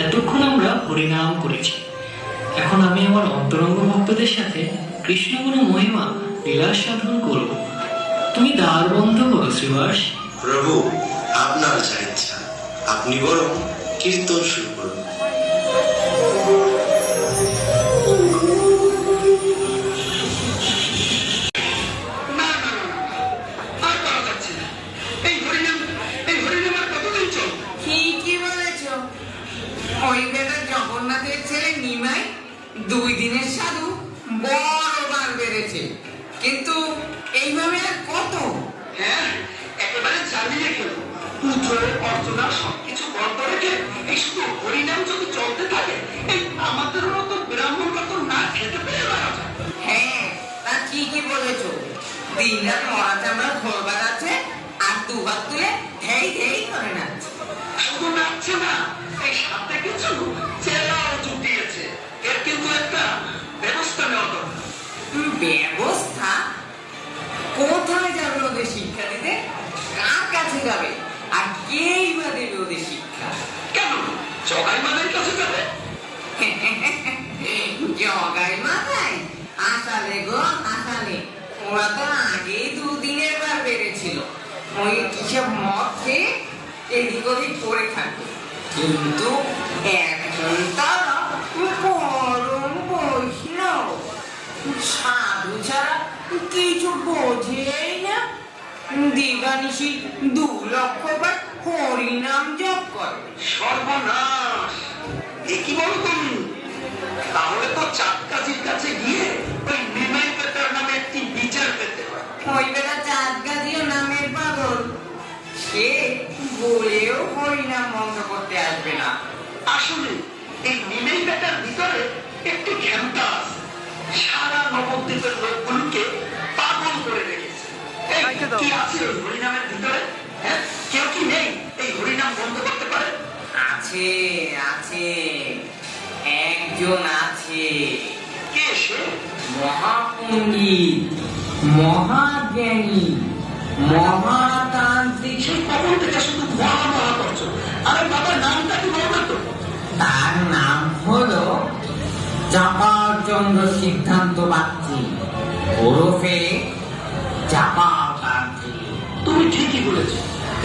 এতক্ষণ আমরা হরিনাম করেছি। এখন আমি আমার অন্তরঙ্গ ভক্তদের সাথে কৃষ্ণগুণ মহিমা লীলা সাধন করব। তুমি দ্বার বন্ধ করো শ্রীবাস। প্রভু, আপনার যা ইচ্ছা, আপনি বরং কীর্তন শুরু করুন। জগন্নাথের ছেলে নিমাই 2 দিনের সাধু বড়বার বেড়েছে, কিন্তু এইভাবে আর কত? হ্যাঁ, একেবারে জ্বালিয়ে গেল। পুজো অর্চনা সবকিছু বন্ধ রেখে এই শুধু হরিনাম যদি চলতে থাকে, এই আমাদের মতো ব্রাহ্মণরা তো না খেতে পেরে মারা যায়। হ্যাঁ, তা ঠিকই বলেছো। দিন রাত মরা চামড়া ঘোরবার আছে, আর 2 হাত তুলে ধেই ধেই করে নাচছে। শুধু নাচছে না, এই সাথে কিছু চেলাও জুটিয়েছে। এর কিন্তু একটা ব্যবস্থা নেওয়া দরকার। ব্যবস্থা? কোথায় যাবে ওদের শিক্ষা দিতে? কার কাছে যাবে? আর কেই বা দেবে ওদের শিক্ষা? কেন জগাই মাদের কাছে যাবে? জগাই মাথায়? আসলে গো আসলে, ওরা তো আগেই 2 দিনের বার বেড়েছিল। ওই কিসব মদ খেয়ে এদিক ওদিক করে থাকে, কিন্তু এখন তারা পরম বৈষ্ণব, সাধু ছাড়া কিছু বোঝেই না। দিবানিশি 2 লক্ষ বার হরিনাম জপ করে। সর্বনাশ! এ কি বলো তুমি? তাহলে তো চাঁদকাজির কাছে গিয়ে ওই নিমাই পেটার নামে একটি বিচার পেতে হয়। ওই বেলা চাঁদগাজিও নামের পাগল, সে বলেও হরিনাম বন্ধ করতে আসবে না। আসলে এই নিমাই পেটার ভিতরে একটি ঘ্যামটা আছে, সারা নবদ্বীপের লোকগুলোকে পাগল করে রেখেছে। এই, কি আছে ওই হরিনামের ভিতরে? হ্যাঁ, কেউ কি নেই এই হরিনাম বন্ধ করতে পারে? আছে আছে, একজন আছে। কে সে? মহাপণ্ডিত, মহাজ্ঞানী, মহাতান্ত্রিক। সেই কখন থেকে শুধু মহা করছো? আরে বাবা, নামটা কি বলবে তো? তার নাম হলো চাপাচন্দ্র সিদ্ধান্ত বাগচি, ওরফে চাপাকান্তি। তুমি ঠিকই বলেছো,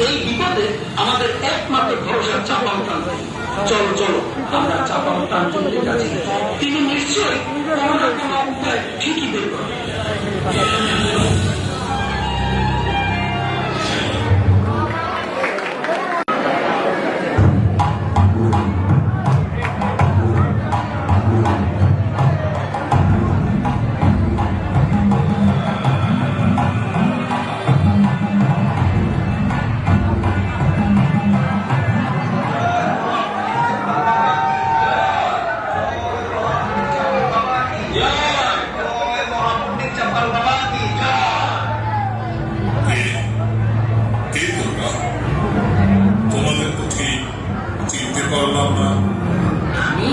এই বিপদে আমাদের একমাত্র ভরসা চাপা উঠানো। চলো চলো, আমরা চাপা উঠানের কাছে, তিনি নিশ্চয়ই কোনো না কোনো উপায় ঠিকই বের করবেন। আমি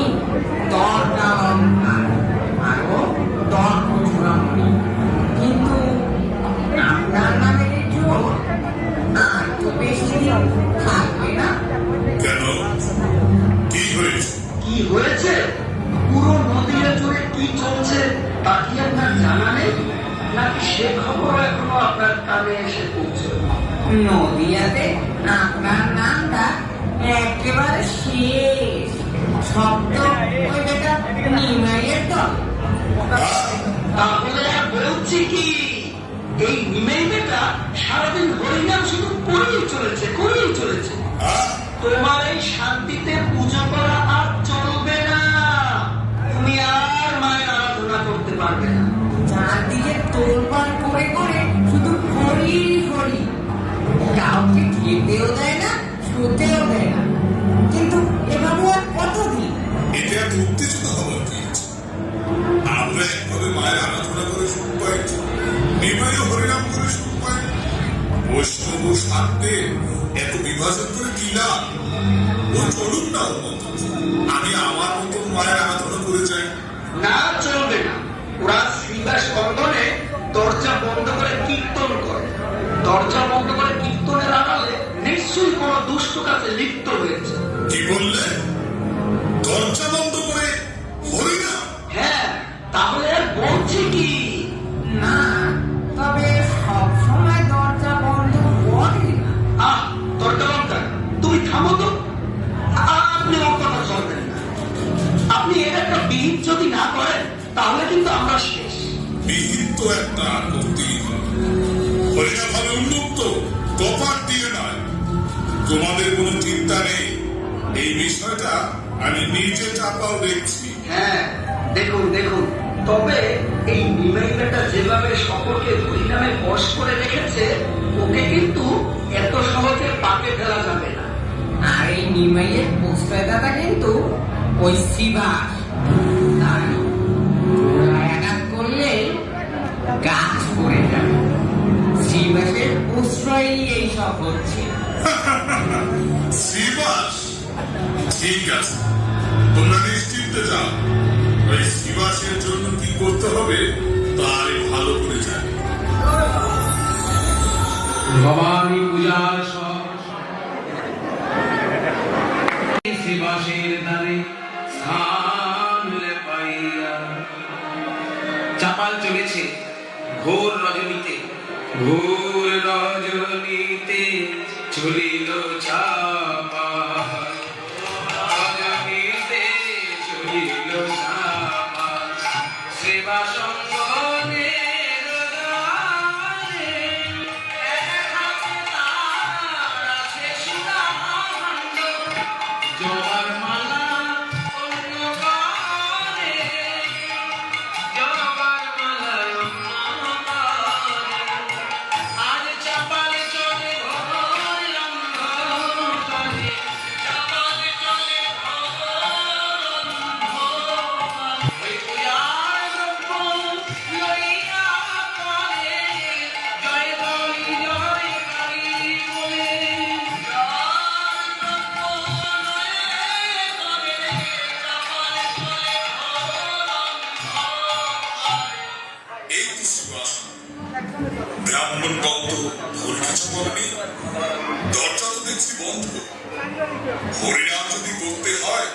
কিন্তু আপনার নামে জোর আর তো বেশি দিন থাকবে না। কেন? কি হয়েছে? কি হয়েছে? পুরো নদীর জুড়ে কি চলছে তা কি আপনার জানা নেই? নাকি সে খবর এখনো আপনার কানে এসে পৌঁছে? নদিয়াতে আপনার নামটা একেবারে শেষ। শব্দ ওই বেটা নিমাইয়ের দল। তাহলে আর বলছি কি, এই নিমাই বেটা সারাদিন হরিনাম শুধু করেই চলেছে। তোমার এই শান্তিতে পুজো করা আর চলবে না। তুমি আর মায়ের আরাধনা করতে পারবে না। চারদিকে তোলপাড় করে করে শুধু হরি হরি, কাউকে খেতেও দেয় না, শুতেও দেয় না। কিন্তু এভাবে আর কতদিন? এতে আর উত্তেজিত হবার কি আছে? আমরা একভাবে মায়ের আরাধনা করে সুখ পাই, নিমাইও হরিনাম করে সুখ পাই। বৈষ্ণব শান্তে এত বিভাজন করে কি লাভ? ও চলুন না, আমি আমার মতন মায়ের আরাধনা করে যাই। না, চলবে না। ওরা শ্রীবাস বন্ধনে দরজা বন্ধ করে কীর্তন করে। দরজা বন্ধ করে কীর্তনের আড়ালে নিশ্চয়ই কোনো দুষ্ট কাজে লিপ্ত হয়েছে। কি বললে? দরজা বন্ধ করে হরিনাম? হ্যাঁ, তাহলে আর বলছি কি? না, তবে সব সময় দরজা বন্ধ করে না। আহ, দরজা বন্ধ কর। তুমি থামো তো। আপনি আমার কথা শুনবেন না। আপনি এর একটা বিহিত যদি না করেন তাহলে কিন্তু আমরা শেষ। বিহিত তো একটা করতেই হবে। হরিনাম হবে উন্মুক্ত, কপাট দিয়ে নয়। তোমাদের কোনো চিন্তা নেই, এই বিষয়টা আমি নিজে চাপাও দেখছি। হ্যাঁ, দেখুন দেখুন, তবে এই নিমাইটা যেভাবে সকলকে হরিনামে বশ করে রেখেছে, ওকে কিন্তু এত সহজে পাকে ফেলা যাবে না। আর এই নিমাইয়ের পোস্টারটা কিন্তু ওই শিবাস, তাই ওরা আঘাত করলে গাছ পড়ে যাবে। শিবাসের প্রশ্রয় এইসব হচ্ছে। শিবাস, ঠিক আছে, তোমরা নিশ্চিন্তে যাও। ওই শিবাসের জন্য কি করতে হবে তা আমি ভালো করে জানি। ভবানী পূজার শিবাসের দ্বারে স্থান পাইয়া চাপাল চলেছে ঘোর রজনীতে, ঘোর রজনীতে চলিল চাপাল, রজনীতে চলিল চাপাল, সেবা সঙ্গনে জবার মালা অন্য গানে, জবার মালা অন্য গানে, আজ চাপালে চলে ঘোর অন্ধকারে, চাপালে চলে ঘোর অন্ধকারে, ওই পূজার দ্রব্য লইয়া করে, জয় কালী জয় কালী বলে, এই তো শিবাস, ব্রাহ্মণ ভক্ত ভুল কিছু বলেনি। দরজা তো দেখছি বন্ধ। হরিনাম যদি করতে হয়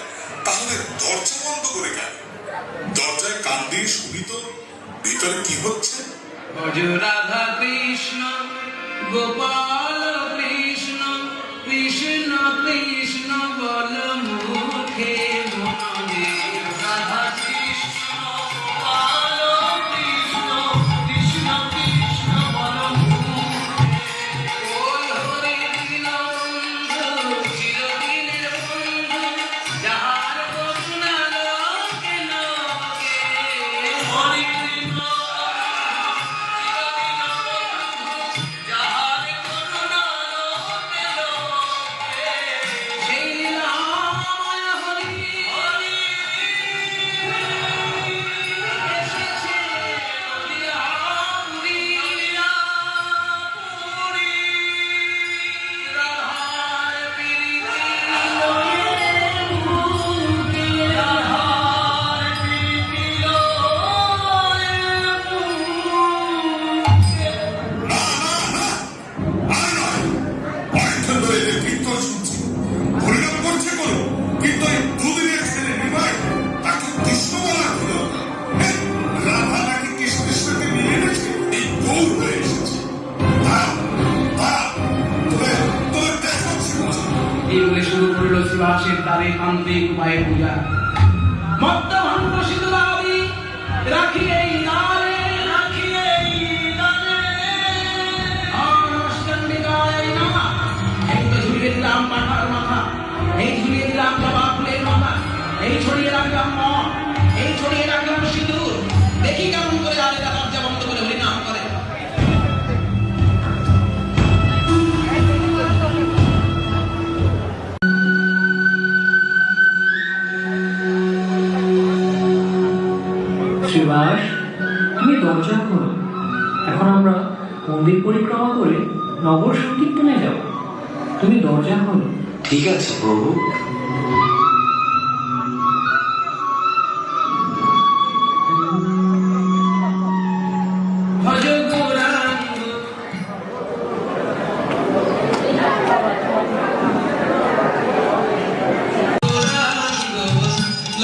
তাহলে দরজা বন্ধ করে কেন? দরজায় কান দিয়ে শুনি তো ভিতরে কি হচ্ছে। ভজ রাধা কৃষ্ণ গোপাল কৃষ্ণ, কৃষ্ণ কৃষ্ণ বল মুখে মনে, রাধা কৃষ্ণ গোপাল কৃষ্ণ, কৃষ্ণ কৃষ্ণ বল মুখে, ওই হরি দিন বন্ধু চিরদিনের বন্ধু, যাহার করুণা লোকে লোকে, হরি দিন অনেকক্ষণ ধরে এদের কীর্তন শুনছি, হরিনাম করছে কোনো, কিন্তু এই দুদিনের ছেলে নিমাই তাকে কৃষ্ণ বলা হলো। হ্যাঁ, রাধা নাকি কৃষ্ণকে নিয়ে এনেছে, এই গৌর হয়ে এসেছে। তোদের দেখাচ্ছি বুঝি। এই বলে শুরু করলো শিবাসের দ্বারে তান্ত্রিক উপায়ে পূজা। মদ্যভণ্ড শীতলাদি রাখি এই দ্বারে, রাখি এই দ্বারে, অষ্টন্ডিকায় নমঃ। এই তো ঝুলিয়ে দিলাম পাঠার মাথা, এই ঝুলিয়ে দিলাম জবা ফুলের মাথা, এই ছড়িয়ে রাখলাম মদ, এই ছড়িয়ে রাখলাম সিঁদুর। দেখি কেমন করে আলেরা দরজা বন্ধ করে হরিনাম করে। শিবাস, তুমি দরজা খোলো। এখন আমরা মন্দির পরিক্রমা করে নগর সংকীর্তনে যাব। তুমি দরজা খোলো। ঠিক আছে প্রভু। ভজ গৌরাঙ্গ গৌরাঙ্গ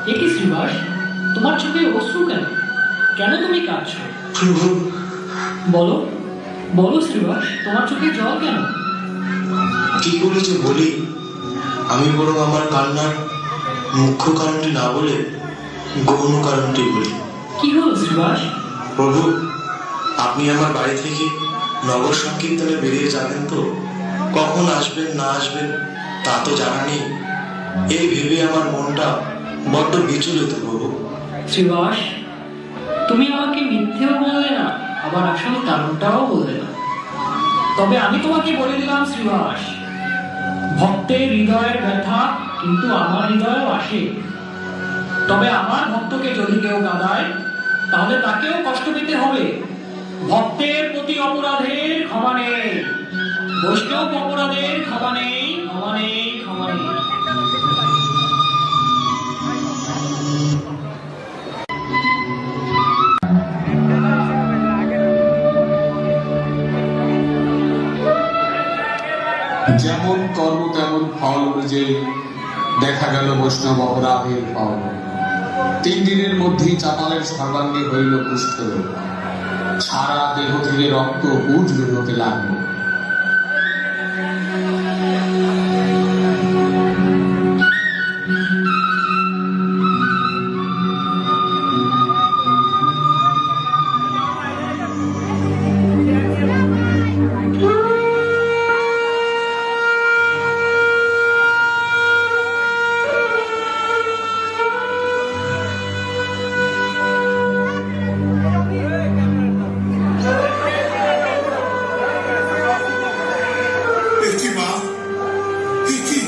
এ কি শ্রীবাস, তোমার চোখে অশ্রু কেন? কেন তুমি কাঁদছো? প্রভু, বলো বলো শ্রীবাস, তোমার চোখে জল কেন? কি করে যে বলি। আমি বরং আমার কান্নার মুখ্য কারণটি না বলে গৌণ কারণটি বলি। কি হলো শ্রীবাস? প্রভু, আপনি আমার বাড়ি থেকে নগর সংকীর্তনে বেরিয়ে যাবেন তো? কখন আসবেন না আসবেন তা তো জানা নেই। এই ভেবে আমার মনটা বড্ড বিচলিত প্রভু। শ্রীবাস, তুমি আমাকে মিথ্যেও বললে না, আবার আসল কারণটাও বললে না। তবে আমি তোমাকে বলে দিলাম শ্রীবাস, ভক্তের হৃদয়ের ব্যথা কিন্তু আমার হৃদয়েও আসে। তবে আমার ভক্তকে যদি কেউ কাঁদায়, তাহলে তাকেও কষ্ট পেতে হবে। ভক্তের প্রতি অপরাধের ক্ষমা নেই, বৈষ্ণব অপরাধের ক্ষমা নেই, ক্ষমা নেই, ক্ষমা নেই। যেমন কর্ম তেমন ফল অনুযায়ী দেখা গেল বৈষ্ণব অপরাধের ফল। 3 দিনের মধ্যেই চাপালের সর্বাঙ্গে হইল কুষ্ঠরোগ। সারা দেহ থেকে রক্ত পুজ বেরোতে লাগলো। একি মা, একি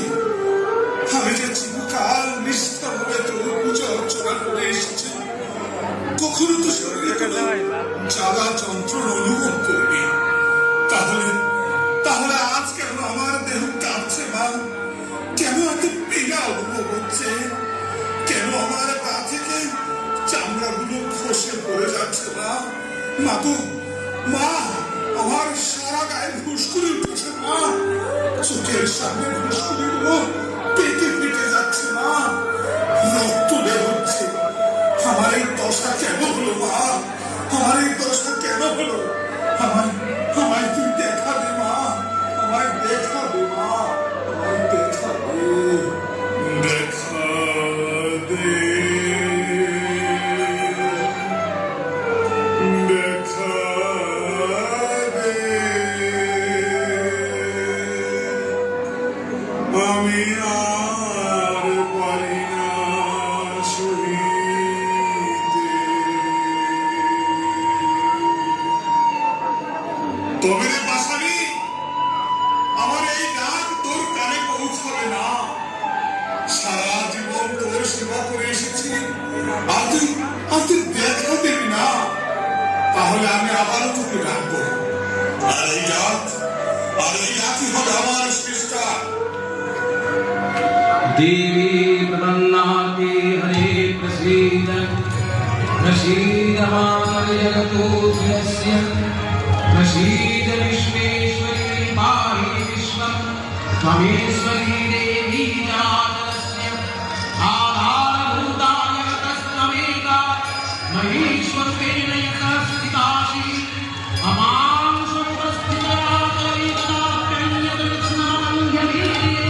আমি যে চিরকাল নিষ্ঠাভাবে তোর পূজা অর্চনা করে এসেছি, কখনো তো শরীরে কোনো জ্বালা যন্ত্রণা অনুভব করিনি। তাহলে তাহলে আজ কেন আমার দেহ কাঁপছে মা? কেন এত পীড়া অনুভব হচ্ছে? কেন আমার পা থেকে চামড়াগুলো খসে পড়ে যাচ্ছে মা? মা গো, মা, আমার সারা গায়ে ঘুষকুড়ি উঠেছে মা। চোখের সামনে ঘুষকুড়িগুলো পেটে পেটে যাচ্ছে মা। রক্ত বের হচ্ছে। আমার এই দশা কেন হলো মা? আমার এই দশা কেন হলো? আমায় তুই দেখা দে মা, আমায় দেখা দে মা, আমায় দেখা দে, দেখা দে, দেখা দে। আমি আর পারি না সহিতে। তবে রে বাসানি, আমার এই ডাক তোর কানে পৌঁছাবে না। সারা জীবন তোর সেবা করে এসেছি, আর তুই দেখা দেবি না। তাহলে আমি আবারও তোকে ডাকবো, আর এই ডাকই হবে আমার শেষ ডাক। देवी प्रपन्नाते हरे प्रसीद प्रसीद मां जगतोऽस्मिन् प्रसीद विश्वेश्वरी पाहि विश्वं त्वमेश्वरी देवी जनार्दनस्य आधारभूता जगतस्तमेका महेश्वरेण यतः स्थितासि अमां स्वप्रस्थितया तवेदनाप्यन्यदृत्स्नामन्यवीर्ये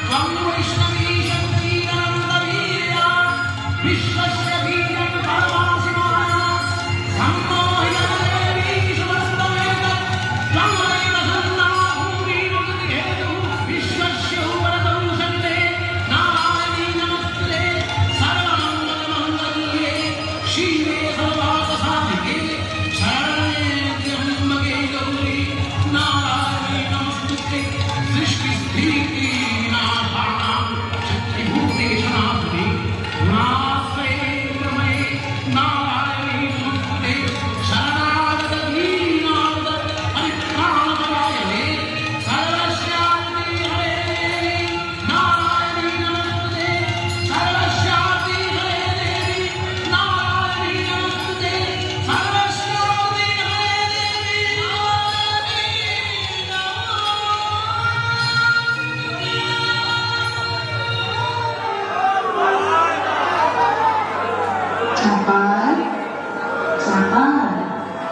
त्वं वैष्णवी शक्ति अनन्तवीर्या विश्वस्य वीर्यं परमासि माया धम्मो ह्यदेवी शुभस्तमेतत् त्वमेव धन्ना भूमिर्मुनिर्हेतुः विश्वस्य वरदं शक्ते नारायणी नमस्ते सर्वमङ्गलमङ्गल्ये शिवे सर्वार्थसाधके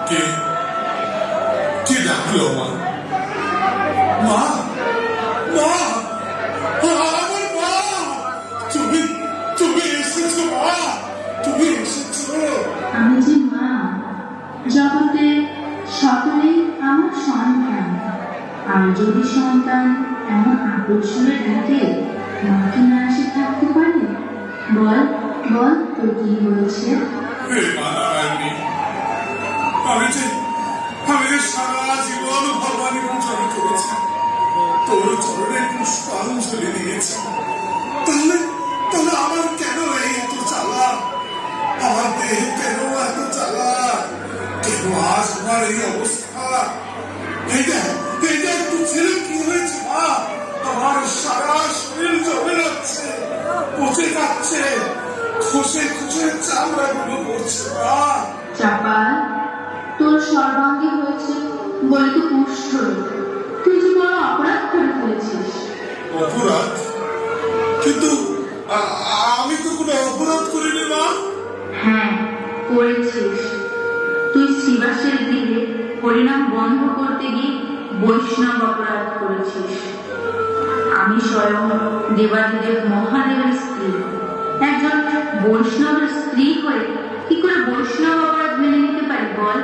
কে কে ডাকলো মা? মা, মা, আমার মা, তুমি তুমি এসেছো মা, তুমি এসেছো। আমি যে মা, জগতে সকলেই আমার সন্তান। আর যদি সন্তান এমন আকর্ষণে থাকে, মাকে না এসে থাকতে পারে? বল বল, তোর কি হয়েছে? হে মা নারায়ণী, আমি যে সারা জীবন ভগবানের পূজা করেছি, তোর চরণে পুষ্পাঞ্জলি দিয়েছি, তাহলে তাহলে আমার কেন এই এত জ্বালা? আমার দেহে কেন এত জ্বালা? কেন আজ আমার এই অবস্থা? এইটা একটু ছেলে কি হয়েছে মা? আমার সারা শরীর জমে যাচ্ছে, পচে যাচ্ছে, খসে খসে চামড়া গুলো পড়ছে মা। চাপাল, তোর সর্বাঙ্গে হয়েছে বলে তো কুষ্ঠ রোগ। তুই যে বড় অপরাধ করে ফেলেছিস। অপরাধ? কিন্তু আমি তো কোনো অপরাধ করিনি মা। হ্যাঁ, করেছিস। তুই শ্রীবাসের দিকে হরিনাম বন্ধ করতে গিয়ে বৈষ্ণব অপরাধ করেছিস। আমি স্বয়ং দেবাদিদেব মহাদেবের স্ত্রী, একজন বৈষ্ণবের স্ত্রী হয়ে কি করে বৈষ্ণব অপরাধ মেনে নিতে পারি বল?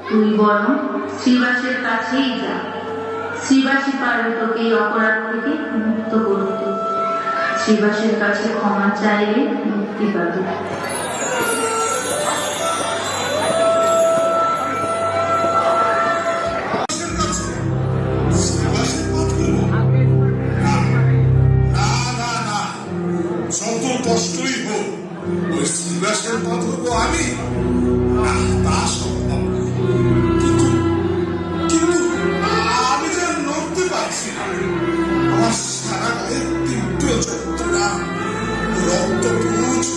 তুই বরং শ্রীবাসের কাছেই যা। শ্রীবাসী পারবে তোকে এই অপরাধ থেকে মুক্ত করতে। শ্রীবাসের কাছে ক্ষমা চাইলে মুক্তি পাবে। যত কষ্টই হোক, ওই শ্রীবাসের পথ হবো আমি? তা সম্ভব না। কিন্তু কিন্তু আমি যেন নড়তে পারছি না। আমার সারা গায়ে তীব্র যন্ত্রণা, রক্তপুঞ্জ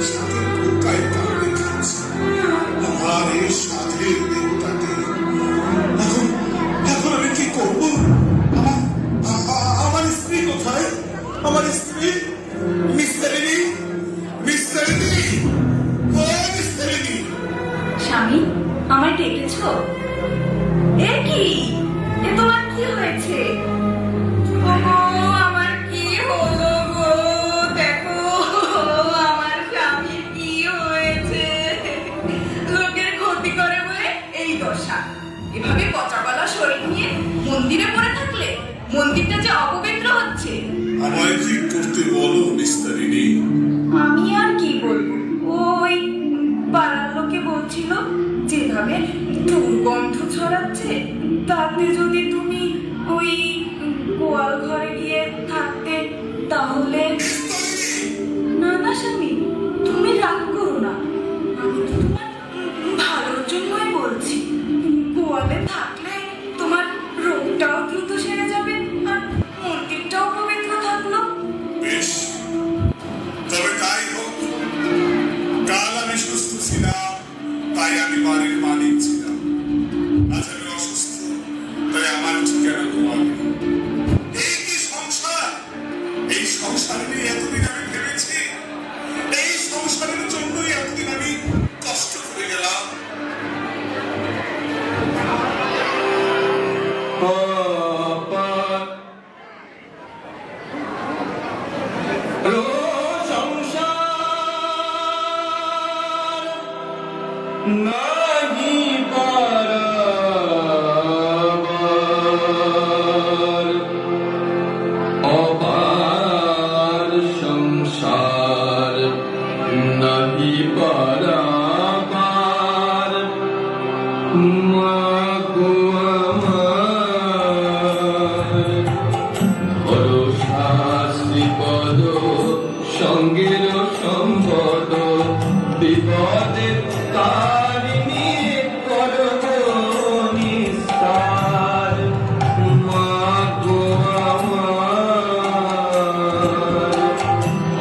সাথে পোকায় কামড়ে খাচ্ছে। আমার এই সাধের দেহটাকে এখন আমি কি করব? আমার স্ত্রী কোথায়? আমার স্ত্রী স্বামী, আমায় ডেকেছ? এ কি? এ তোমার কি হয়েছে? আমার কি হলো গো? দেখো আমার স্বামীর কি হয়েছে। লোকের ক্ষতি করে বলে এই দশা। এভাবে পচাপালা শরীর নিয়ে মন্দিরে পড়ে থাকলে মন্দিরটা যে অপবিত্র হচ্ছে। আমায় কি করতে বলো নিস্তারিণী? আমি আর কি বলবো, ওই পাড়ার লোকে বলছিল যেভাবে দুর্গন্ধ ছড়াচ্ছে, তাতে যদি তুমি ওই গোয়াল ঘরে গিয়ে থাকতে তাহলে। না না স্বামী, তুমি রাগ করো না, আমি তো তোমার ভালোর জন্যই বলছি। গোয়ালে থাকলে তোমার রোগটাও দ্রুত সেরে যাবে, আর মন্দিরটাও পবিত্র থাকলো। বেশ, তবে তাই হোক। কাল আমি সুস্থ ছিলাম, তাই আমি বাড়ির মালিক ছিলাম। আজ আমি অসুস্থ, তাই আমার ঠিকানা ঘুমাবে। এই কি সংসার? এই সংসার নিয়ে এতদিন আমি ভেবেছি, এই সংসারের জন্যই এতদিন আমি কষ্ট করে গেলাম। নাহি পারাবার অপার সংসার, নাহি পারাবার মাগো আমার। ভরসা শ্রীপদ সঙ্গের সম্পদ, বিপদের তারিণী করব নিস্তার। মাগো আমার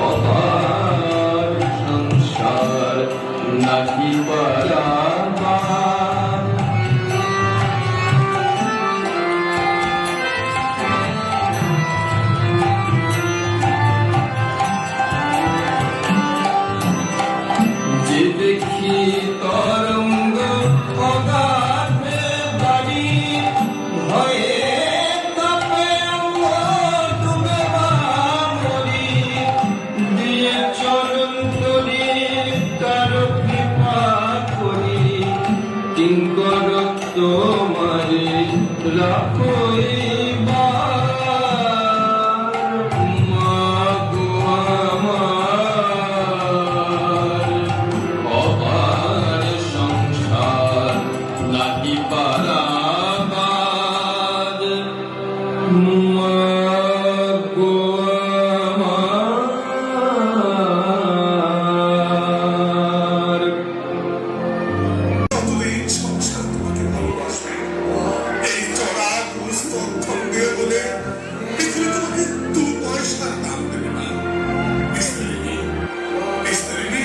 অপার সংসার, নাহি পারাবার কিঙ্কর তোমারে রাখই কতদিন সংসার তোমাকে ভালোবাসবে। এই চড়া দুস্থ অর্থজ্ঞ বলে পৃথিবী তোমাকে 2 পয়সার দাম দেবে না। মিস্ত্রিনি, মিস্ত্রিনি,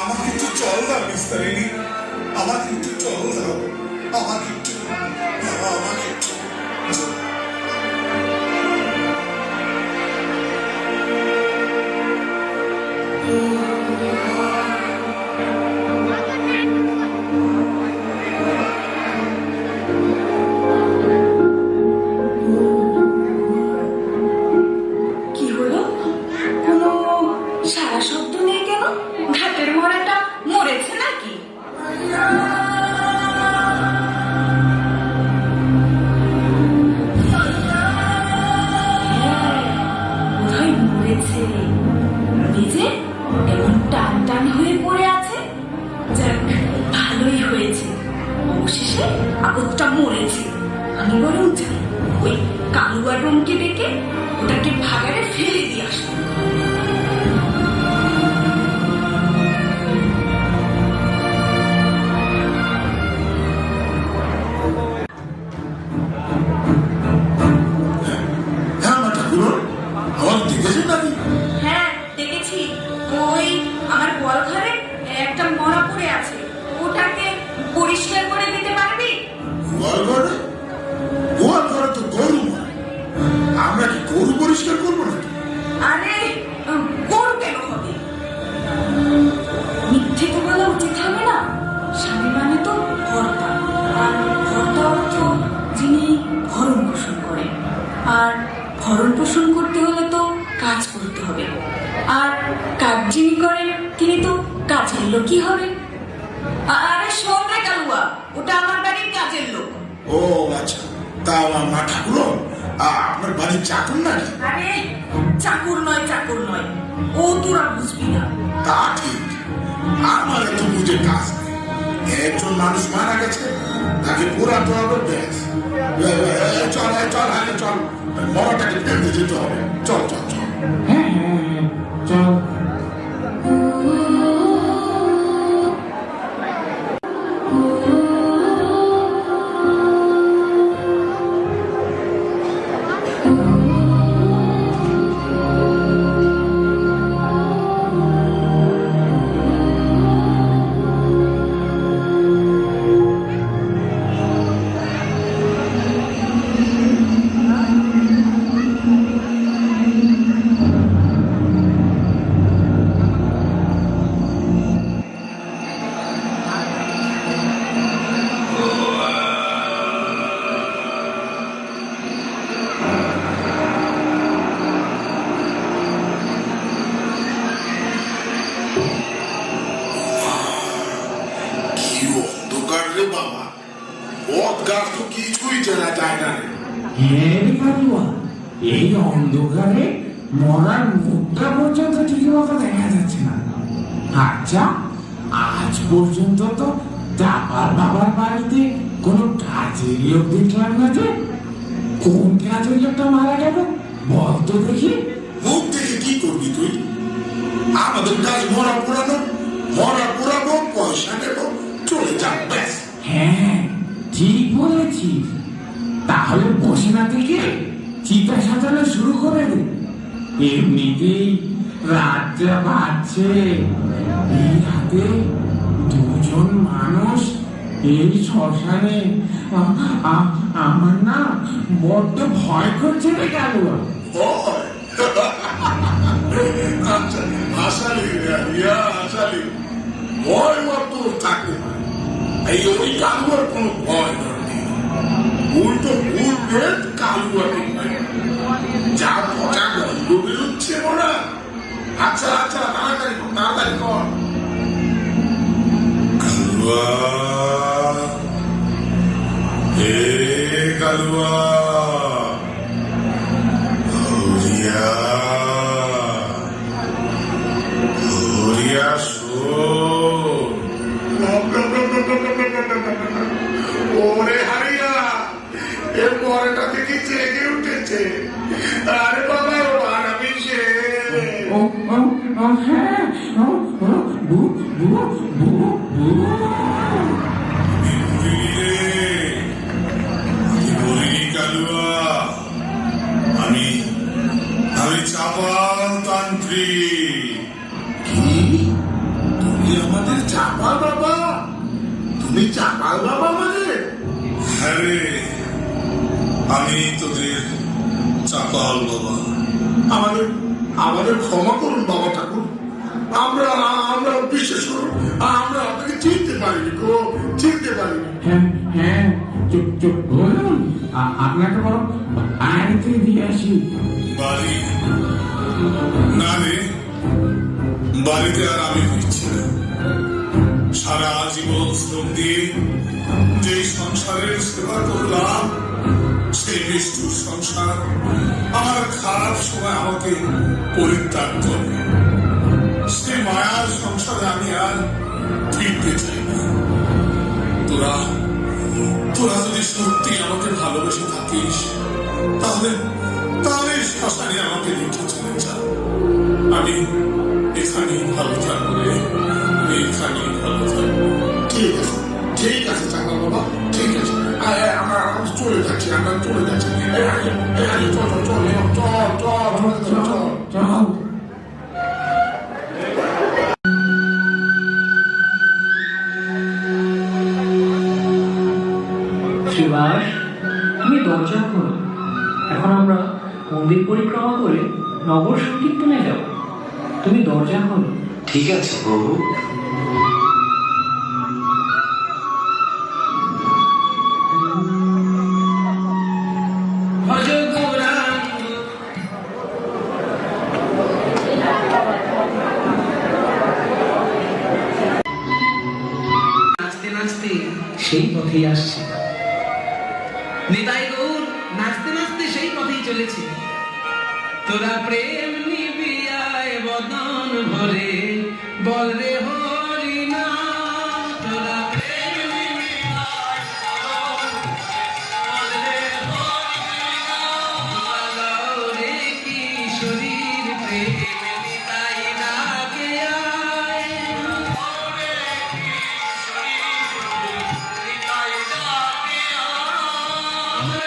আমাকে একটু জল দাও মিস্ত্রিনি, আমাকে একটু জল দাও, আমাকে একটু কি হলো? কোনো সারা শব্দ নেই কেন? ঘাটের মরাটা মরেছে নাকি? বোধহয় মরেছে। এই যে এমন টান টান হয়ে পড়ে আছে। যাক, ভালোই হয়েছে, অবশেষে আপদটা মরেছে। আমি বরং যাই, ওই কালুয়া ডোমকে ডেকে ওটাকে ভাগাড়ে ফেলে দিয়ে আসবো। হ্যাঁ আমার ঠাকুর, আমার দেখেছেন নাকি? হ্যাঁ, দেখেছি। ওই আমার গোয়াল ঘরে একটা মরা পড়ে আছে, ওটাকে পরিষ্কার করে দিতে পারবি? গোয়াল ঘরে? গোয়াল ঘরে তো গরু মরে, আমরা কি গরু পরিষ্কার করবো নাকি? আরে, গরু কেন হবে? মিথ্যে তো বলা উচিত হবে না। স্বামী মানে তো কর্তা, আর কর্তা অর্থ যিনি ভরণ পোষণ করেন, আর ভরণ পোষণ করতে হলে তো কাজ করতে হবে, আর কাজ যিনি করেন তিনি তো কাজের লোকই হবেন। আরে শোন রে কালুয়া, ওটা আমার বাড়ির কাজের লোক। ও আচ্ছা, তা আমার ঠাকুর আপনার বাড়ির চাকর নাকি? আরে চাকর নয়, চাকর নয়, ও তোরা বুঝবি না। তা ঠিক, আমার এত বুঝে কাজ নেই। একজন মানুষ মারা গেছে, তাকে পোড়াতে হবে, ব্যাস। চল চল আগে চল, মরাটাকে ফেলতে যেতে হবে। চল চল চল। হ্যাঁ হ্যাঁ হ্যাঁ, চল। কি অন্ধকার রে বাবা, বট গাছ তো কিছুই চেনা যায় না রে। হ্যাঁ রে কালুয়া, এই অন্ধকারে মরার মুখটা পর্যন্ত ঠিক মতো দেখা যাচ্ছে না। আচ্ছা, আজ পর্যন্ত তো চাপার বাবার বাড়িতে কোনো কাজের লোক দেখলাম না যে। কোন কাজের লোকটা মারা গেল বল তো দেখি। মুখ দেখে কি করবি তুই? আমাদের কাজ মরা পোড়ানো, মরা পোড়াবো, পয়সা নেব, চলে যাক, ব্যাস। হ্যাঁ, ঠিক বলেছিস। তাহলে বসে না থেকে চিতা সাজানো শুরু করে দে। এমনিতেই রাতটা বাড়ছে, এই রাতে দুজন মানুষ এই শ্মশানে, আমার না বড্ড ভয় করছে রে কালুয়া। ভয়? আচ্ছা, হাসালি রে রিয়া, হাসালি। ভয় মতো থাকতে পারে, এই ওই কালুয়ার কোনো ভয় নেই। উল্টো ভুল ভেদ কালুয়াকে ভয়, যা পচা গন্ধ বেরোচ্ছে ওরা। আচ্ছা আচ্ছা, তাড়াতাড়ি কর, তাড়াতাড়ি কর। কালুয়া কালুয়া হরিয়া হরিয়া শোন। ওরে হারিয়া এর পরেটা দেখি জেগে উঠেছে। আরে বাবা আমি সে ও ও ও হ্যাঁ ও ও বু বু বু বু কালুয়া আমি চাপাল তান্ত্রিক। কি তুমি আমাদের চাপাল বাবা? তুমি চাপাল বাবা আমাদের? হ্যাঁ রে, আমি তোদের চাপাল বাবা। আমাদের আমাদের ক্ষমা করুন বাবা ঠাকুর, আমরা আমরা বিশেষ করুন, আমরা আপনাকে চিনতে পারিনি গো, চিনতে পারিনি। হ্যাঁ হ্যাঁ চুপ চুপ বলুন, আপনাকে বরং বাড়িতে দিয়ে আসি। বাড়ি না রে, বাড়িতে আর আমি ফিরছি না। সারা জীবন শ্রম দিয়ে যে সংসারের সেবা করলাম, সেই নিষ্ঠুর সংসার আমার খারাপ সময় আমাকে পরিত্যাগ করে। সে মায়ার সংসারে আমি আর ফিরতে চাই না। তোরা তোরা যদি সত্যি আমাকে ভালোবেসে থাকিস, তাহলে তাহলে শ্মশানে আমাকে রেখে চলে যা। আমি এখানেই ভালো থাকবো রে, আমি এখানেই ভালো থাকবো। ঠিক আছে ঠিক আছে চাপাল বাবা, ঠিক আছে, আমরা চলে যাচ্ছি, আমরা চলে যাচ্ছি। চল চল চল চল চল চল চল। শ্রীবাস, তুমি দরজা খোলো। এখন আমরা মন্দির পরিক্রমা করে নগর সংকীর্তনে যাব। তুমি দরজা খোলো। ঠিক আছে প্রভু। ভজ গৌরাঙ্গ নাচতে নাচতে সেই পথেই আসছে। নিতাই গৌর নাচতে নাচতে সেই পথেই চলেছে। তোরা প্রেম নিবিয়ায় বদন ভরে বল রে হরি নাম। তোরা প্রেম নিবিয়ায় বল রে হরি নাম। বলো রে কিশোরীর প্রেম নিতাই ডাকে আয়। বলো রে কিশোরীর প্রেম নিতাই ডাকে আয়।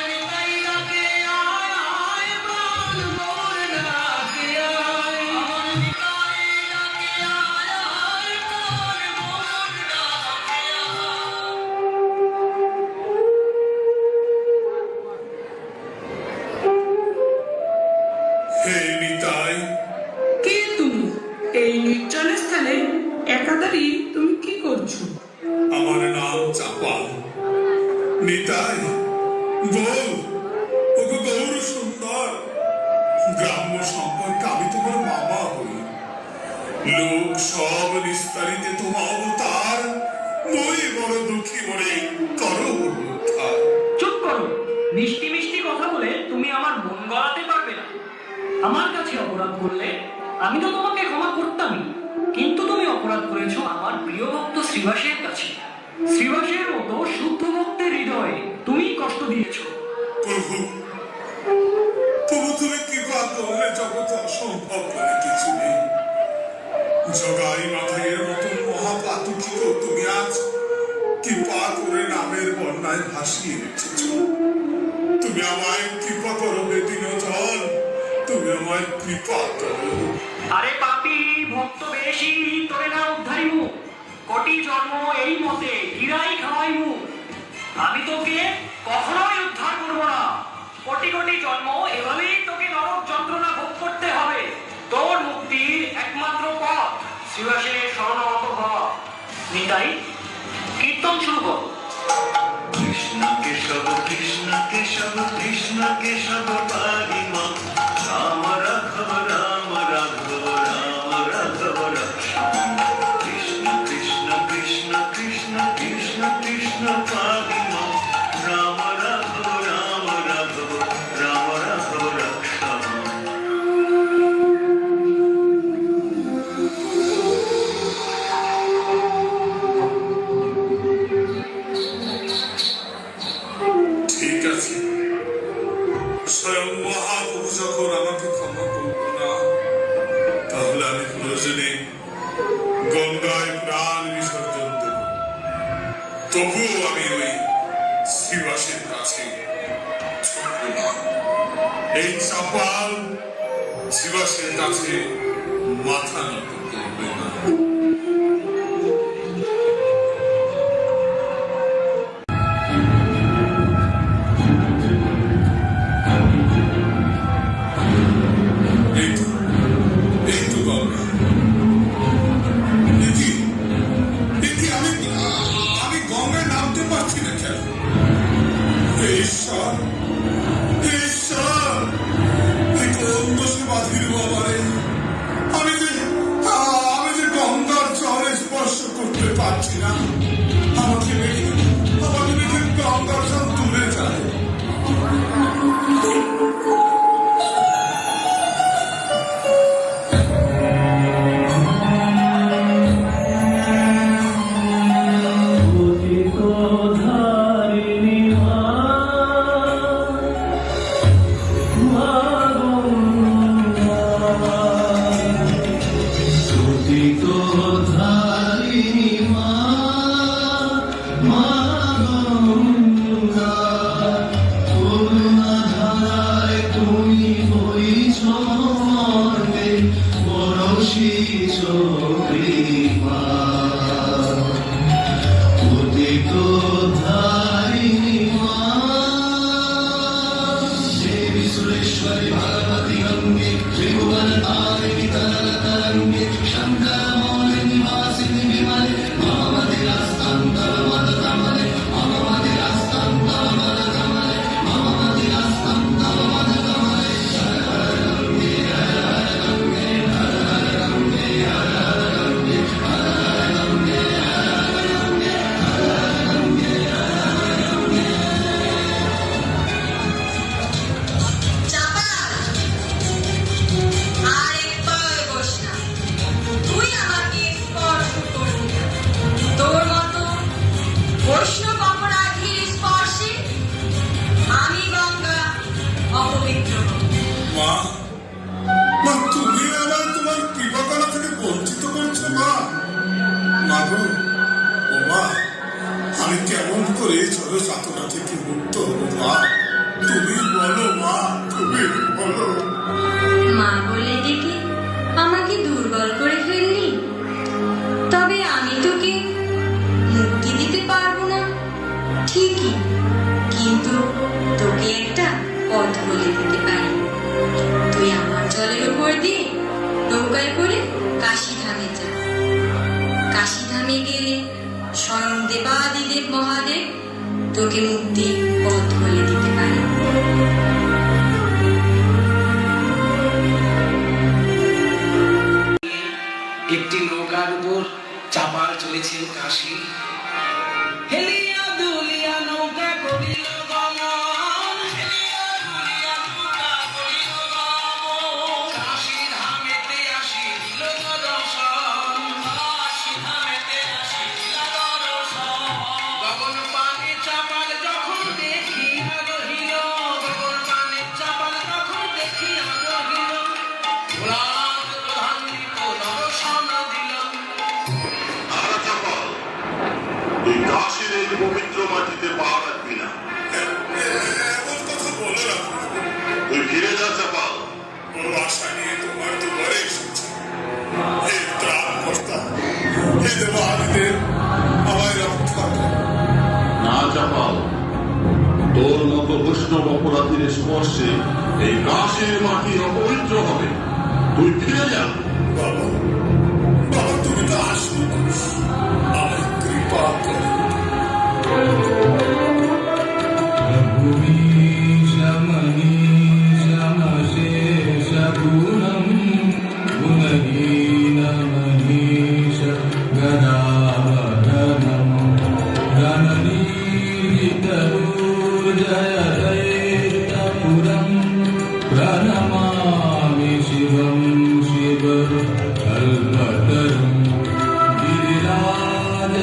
নিতাই ডাকে আয়, বল মোর ডাকে আয়। নিতাই ডাকে আয়, বল মোর ডাকে আয়। হে নিতাই, কে তুমি? এই নির্জন স্থানে একাধারে তুমি কি করছো? আমার নাম চাপাল। নিতাই বল, ওগো গৌর সুন্দর, গ্রাম্য সম্পর্কে আমি তোমার মামা হই। লোক সব নিস্তারিতে তোমার অবতার, মই বড় দুঃখী মরে করো উদ্ধার। চুপ করো। মিষ্টি মিষ্টি কথা বলে তুমি আমার মন গলাতে পারবে না। আমার কাছে অপরাধ করলে আমি তো তোমাকে ক্ষমা করতামই, কিন্তু তুমি অপরাধ করেছো আমার প্রিয় ভক্ত শ্রীবাসের কাছে। শ্রীবাসের মতো শুদ্ধ ভক্তের হৃদয়ে তুমি কষ্ট দিয়েছো। প্রভু, তবু তুমি কৃপা করলে জগতে অসম্ভব বলে কিছু নেই। জগাই মাথায়ের মতন মহাপাতকিত তুমি আজ কৃপা করে নামের বন্যায় ভাসিয়ে রেখেছ। তুমি আমায় কৃপা করো বেদিনজন, তুমি আমায় কৃপা করো। আরে পাপী ভক্ত বেশি তোরে না উদ্ধারিমু, কোটি জন্ম এই মতে হীরাই খাওয়াইমু। আমি তোকে কখনোই উদ্ধার করব না। কোটি কোটি জন্ম এভাবেই তোকে নরক যন্ত্রণা ভোগ করতে হবে। তোর মুক্তির একমাত্র পথ শ্রীবাসের শরণাগত হওয়া। নিতাই, কীর্তন শুরু কর। কৃষ্ণ কেশব কৃষ্ণ কেশব কৃষ্ণ কেশব পারি মা, রাম রাঘব রাম রাঘব রাম রাঘব রক্ষণ। কৃষ্ণ কৃষ্ণ কৃষ্ণ কৃষ্ণ কৃষ্ণ কৃষ্ণ পারি মা, রাম রাঘব রাম তবুও আমি ওই শ্রীবাসের কাছে ছোট্ট না। এই চাপাল শ্রীবাসের কাছে মাথা নত করবে না। আমি গঙ্গায় নামতে পারছি না কেন? ঈশ্বর, ঈশ্বর, কোন দোষে বাঁধির বাবারে, আমি যে গঙ্গার জলে স্পর্শ করতে পারছি না। আমাকে রেখে গঙ্গার জল দূরে যায়। আমি কেমন করে চলো সাধনা থেকে মুক্ত হবো মা? তুমি বলো মা, তুমি বলো। মা বলে ডেকে আমাকে দুর্বল করে ফেললি, তবে আমি তোকে মুক্তি দিতে পারবো না ঠিকই, কিন্তু তোকে একটা পথ বলে দিতে পারি। তুই আমার জলের উপর দিয়ে নৌকায় করে কাশীধামে যা। কাশীধামে গেলে স্বয়ং দেবাদিদেব মহাদেব তোকে মুক্তির পথ বলে দিতে পারে। একটি নৌকার উপর চাপাল চলেছে কাশী। হেলিয়া দুলিয়া নৌকা করিল গমন, কাশী ধামেতে আসিল দর্শন, গগন পানে চাপাল যখন দেখিয়া রহিল, গগন পানে চাপাল যখন দেখিয়া রহিল, ভোলানাথ প্রধানদীপ দর্শন দিল। তুই কাশীর এই পবিত্র মাটিতে পা রাখবি না। এমন কথা বলে রাখো। তুই ফিরে যা চাপাল। বড় আশা নিয়ে তোমার দুয়ারে এসেছি। হে ত্রাণকর্তা, হে দেবাদিদেব, আমায় রক্ষা কর। না চাপাল, তোর মতো বৈষ্ণব অপরাধীর স্পর্শে এই কাশীর মাটি অপবিত্র হবে। তুই ফিরে যা। বাবা, বাবা, তুমি তো আসো, আমায় কৃপা কর। प्रणमामि शिवं शिव कल्पतरुं गिरिराजसुतां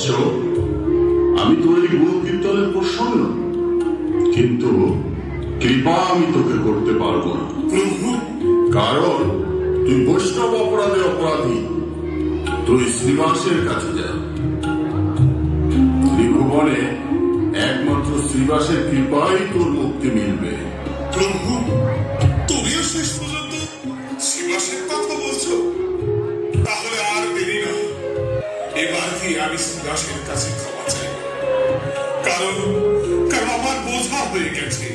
বৎস, আমি তো এই গুরু কীর্তনের প্রসন্ন, কিন্তু কৃপা আমি তোকে করতে পারবো না। প্রভু, কারণ তুই বৈষ্ণব অপরাধে অপরাধী। তুই শ্রীবাসের কাছে যা। ত্রিভুবনে একমাত্র শ্রীবাসের কৃপাই তোর মুক্তি মিলবে। প্রভু, তুমিও শেষ পর্যন্ত শ্রীবাসের কথা বলছো? তাহলে আর দেরি না, এবার কি আমি শ্রীবাসের কাছে ক্ষমা চাই। কারণ কারণ আমার বোঝা হয়ে গেছে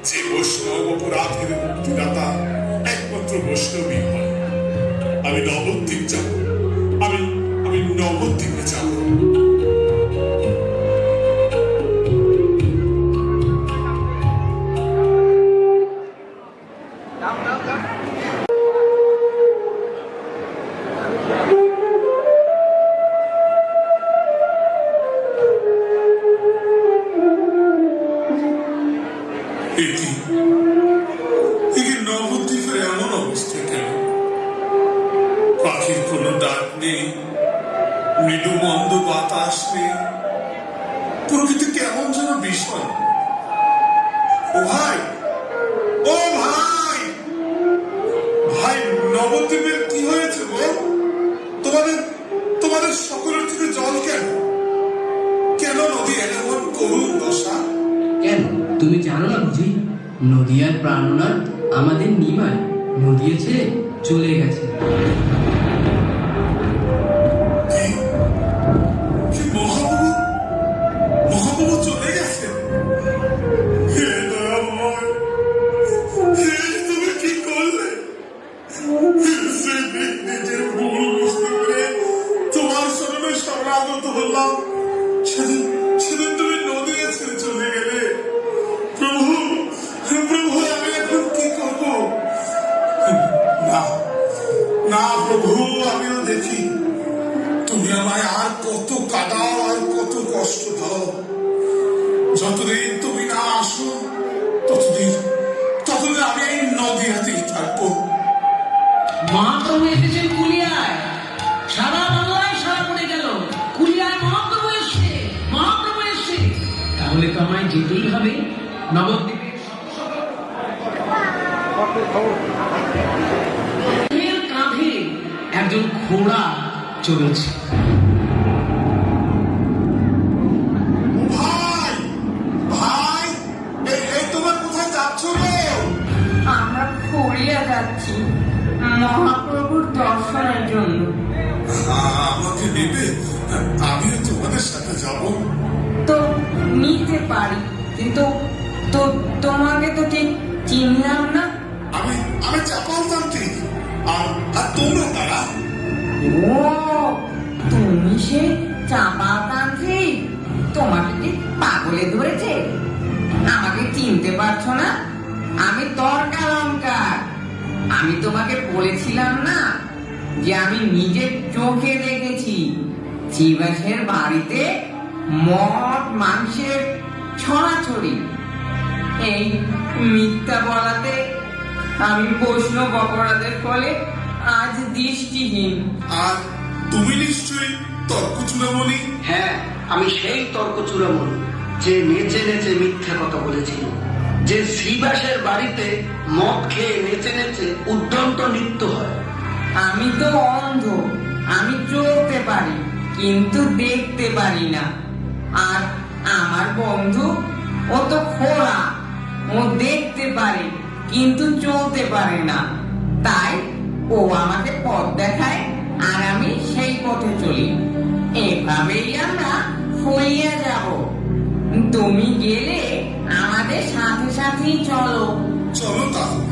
যে বৈষ্ণব অপরাধের মুক্তিদাতা একমাত্র বৈষ্ণবী হয়। আমি নবদ্বীপ যাব, আমি নবদ্বীপে যাব। নবদ্বীপের এমন অবস্থা কেন? পাখির কোনো ডাক নেই, মৃদু মন্দ বাতাস নেই, প্রকৃতি কেমন যেন বিষয়। ও ভাই, ও ভাই, ভাই, নবদ্বীপের কি হয়েছে বল? তোমাদের সকলের থেকে জল কেন? কেন নদী এমন করুণ দশা? কেন তুমি জানো না বুঝি? নদিয়ার প্রাণনাথ আমাদের নিমাই নদিয়া ছেড়ে চলে গেছে। মহাপ্রভু চলে গেছে? হে দয়াময়, তুমি কি করলে? সেদিন নিজের ভুল বুঝতে পেরে তোমার শরণে শরণাগত হলাম, সেদিন তুমি নদিয়া ছেড়ে চলে গেলে। প্রভু, আমি এখন কি করব? না প্রভু, আমিও দেখি তুমি আমায় আর কত কাঁদাও, আর কত কষ্ট দাও। যতদিন তুমি না আসো ততদিন আমি এই নদিয়াতেই থাকবো। মহাপ্রভু এসেছেন কুলিয়ায়। সারা বাংলায় সারা পড়ে গেল, কুলিয়ায় মহাপ্রভু এসছে, মহাপ্রভু এসছে। তাহলে তো আমায় যেতেই হবে নবদ্বীপে। কাঁধে একজন ঘোড়া চলেছে। আমরা খড়িয়া যাচ্ছি মহাপ্রভুর দর্শনের জন্য। আমাকে নেবে? আমিও তোমাদের সাথে যাব। তো নিতে পারি, কিন্তু তোমাকে তো ঠিক চিনলাম না। আমি চাপাল তান্ত্রিক, আর তোমরা তারা? ও, তুমি সে চাপাল তান্ত্রিক? তোমাকে কি পাগলে ধরেছে? আমাকে চিনতে পারছো না? আমি তর্কালঙ্কার। আমি তোমাকে বলেছিলাম না যে আমি নিজের চোখে দেখেছি শ্রীবাসের বাড়িতে মদ মাংসের ছড়াছড়ি। এই মিথ্যা বলাতে আমি বৈষ্ণব অপরাধের ফলে আজ দৃষ্টিহীন। আর তুমি নিশ্চয়ই তর্ক চূড়ামণি? হ্যাঁ, আমি সেই তর্ক চূড়ামণি যে নেচে নেচে মিথ্যা কথা বলেছিল, যে শ্রীবাসের বাড়িতে মদ খেয়ে নেচে নেচে উদ্যন্ত নৃত্য হয়। আমি তো অন্ধ, আমি চলতে পারি কিন্তু দেখতে পারি না। আর আমার বন্ধু, ও তো খোড়া, ও দেখতে পারে কিন্তু চলতে পারে না। তাই ও আমাকে পথ দেখায় আর আমি সেই পথে চলি। এভাবেই আমরা ফলিয়া যাব। তুমি গেলে আমাদের সাথে সাথেই চলো। চলো তাহলে।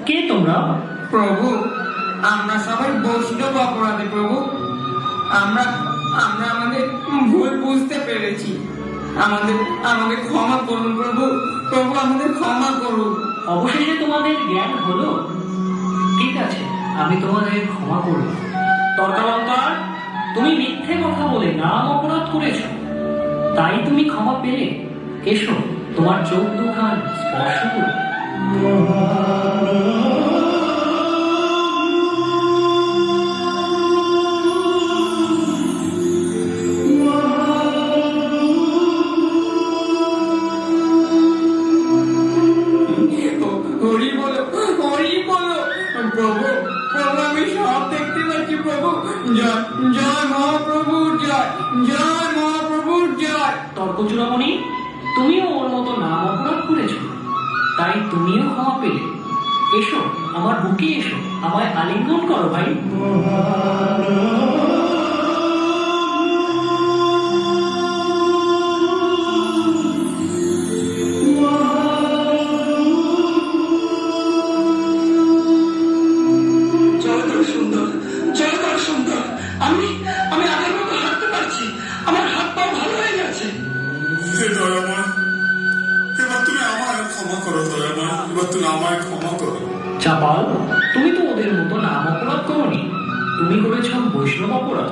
কে তোমরা? প্রভু, আমরা সবাই বৈষ্ণব অপরাধী প্রভু। আমরা আমরা আমাদের ভুল বুঝতে পেরেছি। আমাদের ক্ষমা করুন প্রভু। প্রভু আমাদের ক্ষমা করুন। অবশেষে তোমাদের জ্ঞান হলো? ঠিক আছে, আমি তোমাদের ক্ষমা করব। তর্কালঙ্কার, তুমি মিথ্যে কথা বলে নাম অপরাধ করেছো, তাই তুমি ক্ষমা পেলে। এসো, তোমার চোখ দুখান স্পর্শ করো। হরি বলো, হরি বলো। প্রভু, প্রভু আমি সব দেখতে পাচ্ছি প্রভু। জয় জয় মহাপ্রভু, জয় জয় মহাপ্রভু, জয়। তর্কচূড়ামণি, তুমিও ওর মতো নাম অপরাধ করেছো, তাই তুমিও ক্ষমা পেলে। এসো, আমার বুকে এসো, আমায় আলিঙ্গন করো ভাই। জয়কার সুন্দর, জয়কার সুন্দর। আমি আমি আগের মতো হাঁটতে পারছি, আমার হাত পা ভালো হয়ে গেছে। হে দয়াময়, এবার তুমি আমায় ক্ষমা করো দয়াময়, এবার তুমি আমায় ক্ষমা করো। চাপাল, তুমি তো ওদের মতো নাম অপরাধ করোনি, তুমি করেছো বৈষ্ণব অপরাধ।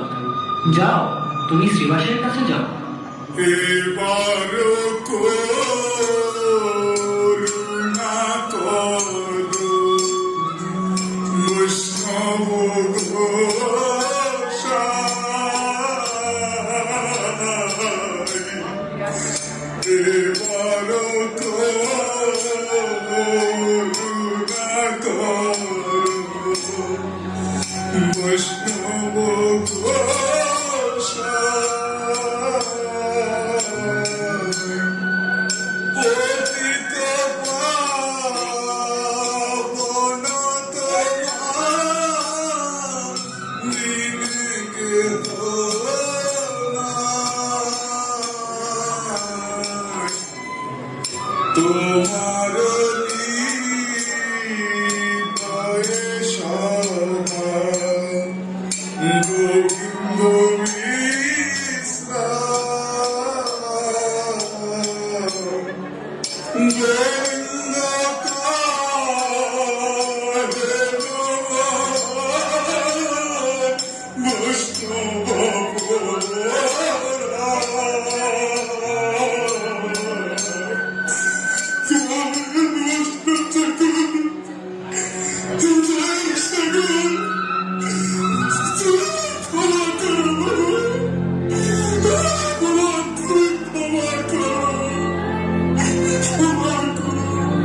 যাও, তুমি শ্রীবাসের কাছে যাও। এবার করুণা করো বৈষ্ণব গোসাই। এবার করুণা করো বৈষ্ণব গোসাই। পতিত পাবন তোমার দিনকে ধরাই। তোমার হৃদয়ে সদা গোবিন্দ বিশ্রাম। গোবিন্দ কাহে বৈষ্ণব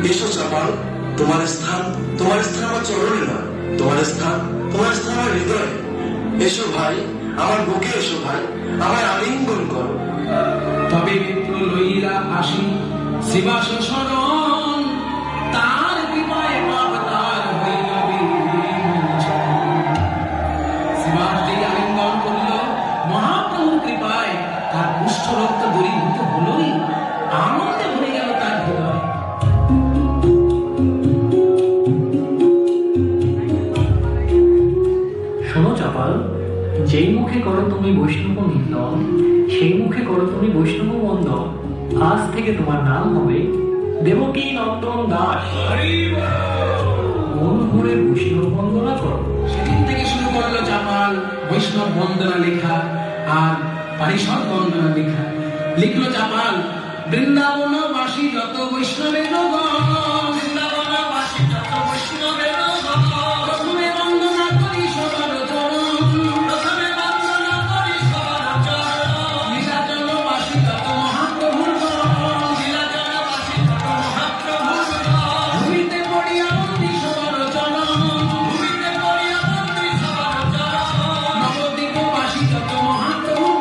এসো চাপাল, তোমার স্থান আমার চরণে না, তোমার স্থান আমার হৃদয়ে। এসো ভাই, আমার বুকে এসো ভাই, আমায় আলিঙ্গন করো। তবে মিত্র লইলা আসি শিবাস শরণ, তার কৃপায় পাপ তার হইল বিমোচন। শিবাস যেই আলিঙ্গন করল মহাপ্রভুর কৃপায়, তার কুষ্ঠ রক্ত দূরীভূত হলই, আনন্দে ভরে গেল তার হৃদয়। শোনো চাপাল, যেই মুখে করো তুমি বৈষ্ণব নিন্দন, সেই মুখে করো তুমি বৈষ্ণব বন্দন। আজ থেকে তোমার নাম হবে দেবকী নন্দন দাস। মন ভরে বৈষ্ণব বন্দনা করো। সেদিন থেকে শুরু করলো চাপাল বৈষ্ণব বন্দনা লেখা আর পারিষদ বন্দনা লেখা। লিখলো চাপাল, বৃন্দাবনবাসী যত বৈষ্ণবের প্রথমে বন্দনা করি সবার চরণ, নীলাচলবাসী যত মহাপ্রভুর ভূমিতে পড়িয়া বন্দি সবার চরণ, নবদ্বীপবাসী যত মহাপ্রভুর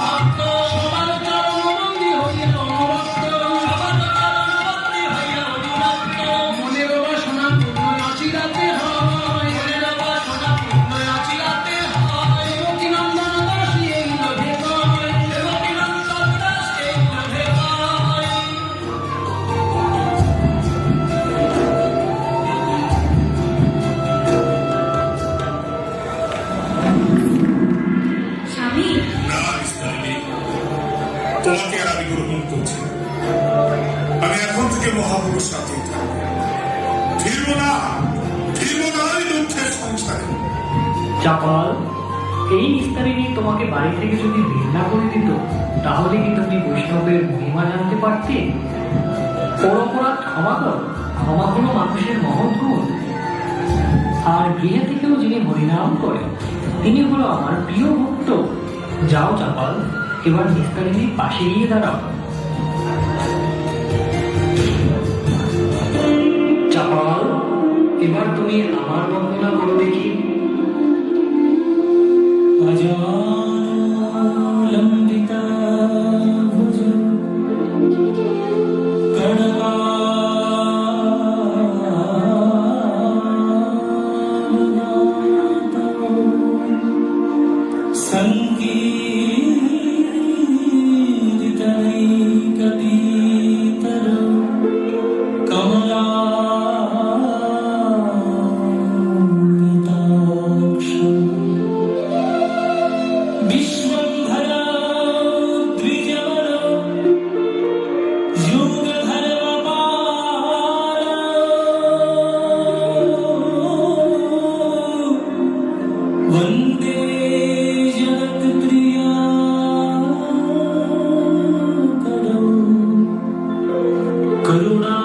ভক্ত, সবার চরণ বন্দি হইল থেকে মহাপুরুষ সাথেই থাকবে। ফিরব না এই দুঃখের সংসারে। চাপাল, এই নিস্তারিণী তোমাকে বাড়ি থেকে যদি বের না করে দিত, তাহলে কি তুমি বৈষ্ণবের মহিমা জানতে পারতে? ওর অপরাধ ক্ষমা কর, ক্ষমা হলো মানুষের মহৎ গুণ। আর গৃহে থেকেও যিনি হরিনাম করেন, তিনি হলো আমার প্রিয় ভক্ত। যাও চাপাল, এবার নিস্তারিণীর পাশে গিয়ে দাঁড়াও। চাপাল, এবার তুমি আমার বন্দনা করো দেখি। लंबिता भुज कड़वा संगीतनैकदीतर कमलाक्ष विश्वंभरा द्विजवर युगधर्मपाल वन्दे जगत्प्रिया करुणा